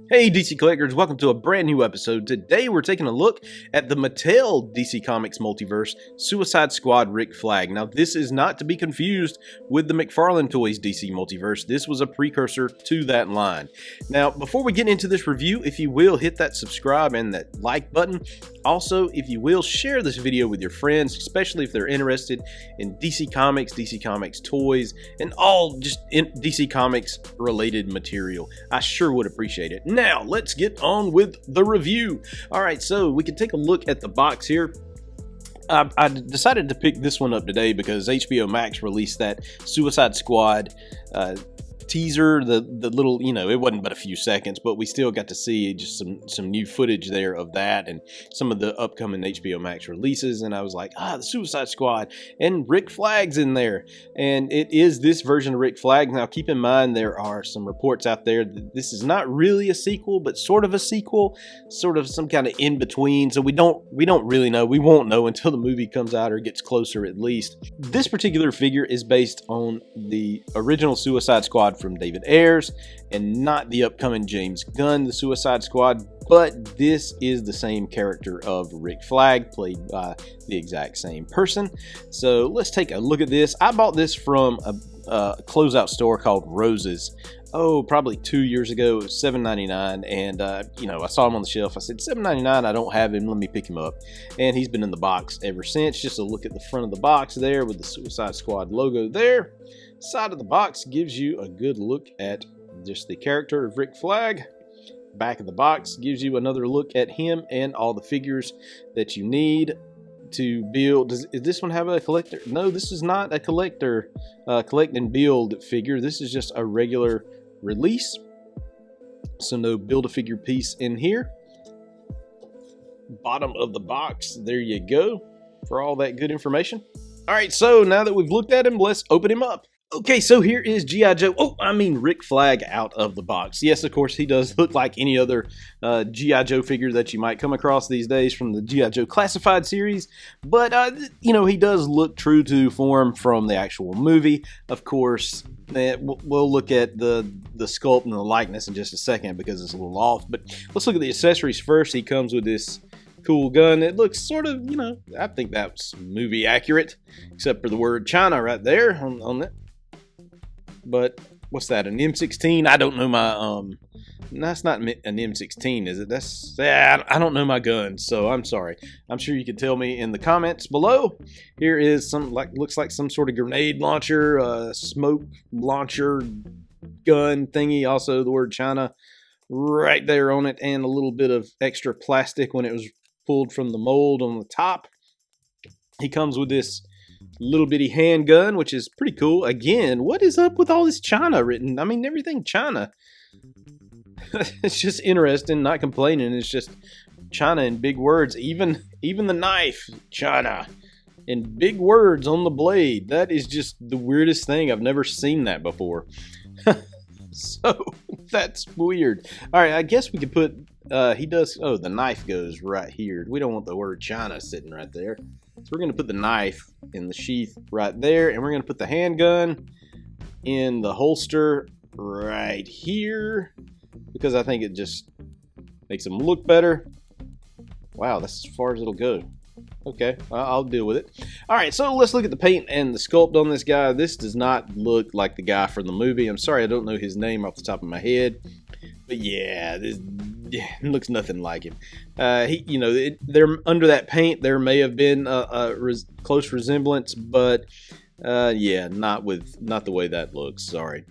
Hey DC Collectors, welcome to a brand new episode. Today we're taking a look at the Mattel DC Comics Multiverse Suicide Squad Rick Flag. Now this is not to be confused with the McFarlane Toys DC Multiverse. This was a precursor to that line. Now before we get into this review, if you will hit that subscribe and that like button. Also, if you will share this video with your friends, especially if they're interested in DC Comics toys, and all just DC Comics related material. I sure would appreciate it. Now, let's get on with the review. Alright, so we can take a look at the box here. I decided to pick this one up today because HBO Max released that Suicide Squad teaser, the little, it wasn't but a few seconds, but we still got to see just some new footage there of that and some of the upcoming HBO Max releases, and I was like, the Suicide Squad, and Rick Flag's in there, and it is this version of Rick Flag. Now keep in mind there are some reports out there that this is not really a sequel, but sort of a sequel, sort of some kind of in between, so we don't really know. We won't know until the movie comes out or gets closer at least. This particular figure is based on the original Suicide Squad from David Ayers and not the upcoming James Gunn, the Suicide Squad, but this is the same character of Rick Flag, played by the exact same person. So let's take a look at this. I bought this from a closeout store called Roses. Probably 2 years ago. It was $7.99, and I saw him on the shelf. I said, $7.99, I don't have him, let me pick him up. And he's been in the box ever since. Just a look at the front of the box there with the Suicide Squad logo there. Side of the box gives you a good look at just the character of Rick Flag. Back of the box gives you another look at him and all the figures that you need to build. Does this one have a collector? No, this is not a collector collect and build figure. This is just a regular release, so no build-a-figure piece in here. Bottom of the box, there you go for all that good information. All right, so now that we've looked at him, let's open him up. Okay, so here is G.I. Joe. Rick Flag out of the box. Yes, of course, he does look like any other G.I. Joe figure that you might come across these days from the G.I. Joe Classified series. But, he does look true to form from the actual movie. Of course, we'll look at the sculpt and the likeness in just a second because it's a little off. But let's look at the accessories first. He comes with this cool gun. It looks sort of, I think that's movie accurate, except for the word China right there on it. But what's that, an M16? I don't know my that's not an M16, is it? I don't know my guns, so I'm sorry. I'm sure you can tell me in the comments below. Here is looks like some sort of grenade launcher, smoke launcher gun thingy. Also the word China right there on it, and a little bit of extra plastic when it was pulled from the mold on the top. He comes with this little bitty handgun, which is pretty cool. Again, what is up with all this China written? Everything China. It's just interesting, not complaining. It's just China in big words. Even the knife, China, in big words on the blade. That is just the weirdest thing. I've never seen that before. So that's weird. All right, I guess we could put he does. The knife goes right here. We don't want the word China sitting right there. So we're going to put the knife in the sheath right there, and we're going to put the handgun in the holster right here because I think it just makes them look better. Wow, that's as far as it'll go. Okay, I'll deal with it. All right, so let's look at the paint and the sculpt on this guy. This does not look like the guy from the movie. I'm sorry, I don't know his name off the top of my head. But yeah, it looks nothing like him. There under that paint, there may have been a close resemblance, but yeah, not the way that looks. Sorry.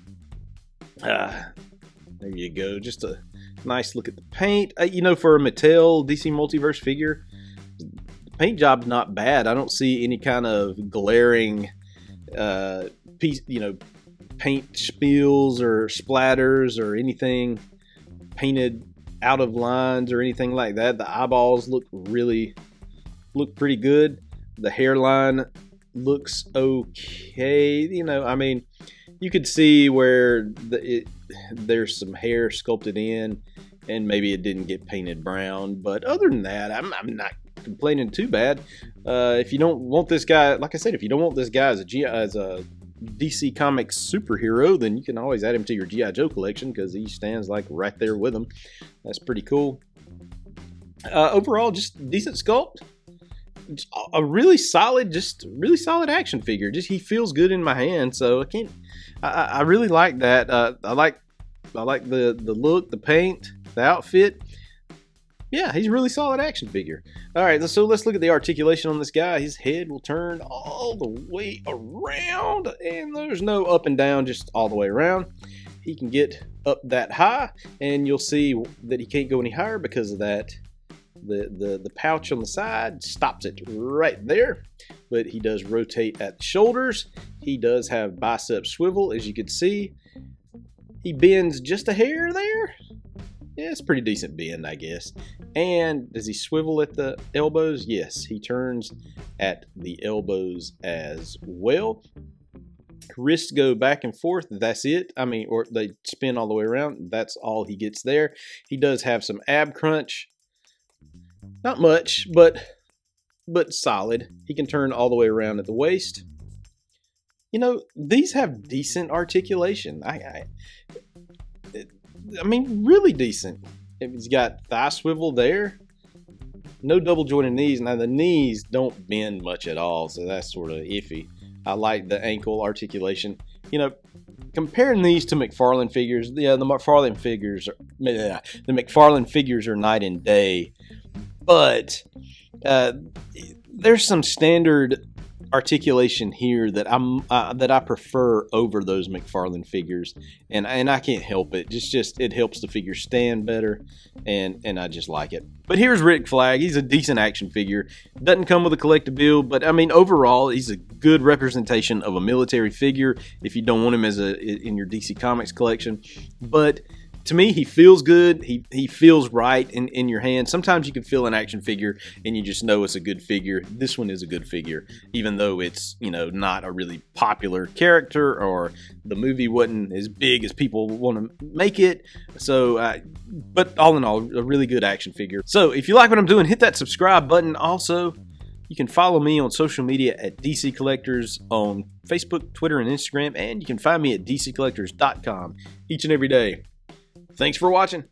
There you go. Just a nice look at the paint. For a Mattel DC Multiverse figure, the paint job's not bad. I don't see any kind of glaring paint spills or splatters or anything painted out of lines or anything like that. The eyeballs look pretty good. The hairline looks okay. You could see where there's some hair sculpted in and maybe it didn't get painted brown, but other than that, I'm not complaining too bad. If you don't want this guy, like I said, if you don't want this guy as a DC Comics superhero, then you can always add him to your G.I. Joe collection because he stands like right there with him. That's pretty cool. Overall, just decent sculpt. A really solid action figure. Just he feels good in my hand, so I really like that. I like the look, the paint, the outfit. Yeah, he's a really solid action figure. All right, so let's look at the articulation on this guy. His head will turn all the way around, and there's no up and down, just all the way around. He can get up that high, and you'll see that he can't go any higher because of that. The pouch on the side stops it right there, but he does rotate at the shoulders. He does have bicep swivel, as you can see. He bends just a hair there. Yeah, it's a pretty decent bend, I guess. And does he swivel at the elbows? Yes, he turns at the elbows as well. Wrists go back and forth. That's it. I mean, or they spin all the way around. That's all he gets there. He does have some ab crunch. Not much, but solid. He can turn all the way around at the waist. You know, these have decent articulation. I mean, really decent. He's got thigh swivel there. No double jointed knees. Now, the knees don't bend much at all, so that's sort of iffy. I like the ankle articulation. You know, comparing these to McFarlane figures, yeah, the McFarlane figures are night and day. But there's some standard articulation here that I prefer over those McFarlane figures, and I can't help it. Just it helps the figure stand better, and I just like it. But here's Rick Flag. He's a decent action figure. Doesn't come with a collectible, but I mean overall he's a good representation of a military figure if you don't want him as in your DC Comics collection. But to me, he feels good. He feels right in your hand. Sometimes you can feel an action figure and you just know it's a good figure. This one is a good figure, even though it's, you know, not a really popular character or the movie wasn't as big as people want to make it. So, but all in all, a really good action figure. So if you like what I'm doing, hit that subscribe button. Also, you can follow me on social media at DCCollectors on Facebook, Twitter, and Instagram. And you can find me at DCCollectors.com each and every day. Thanks for watching.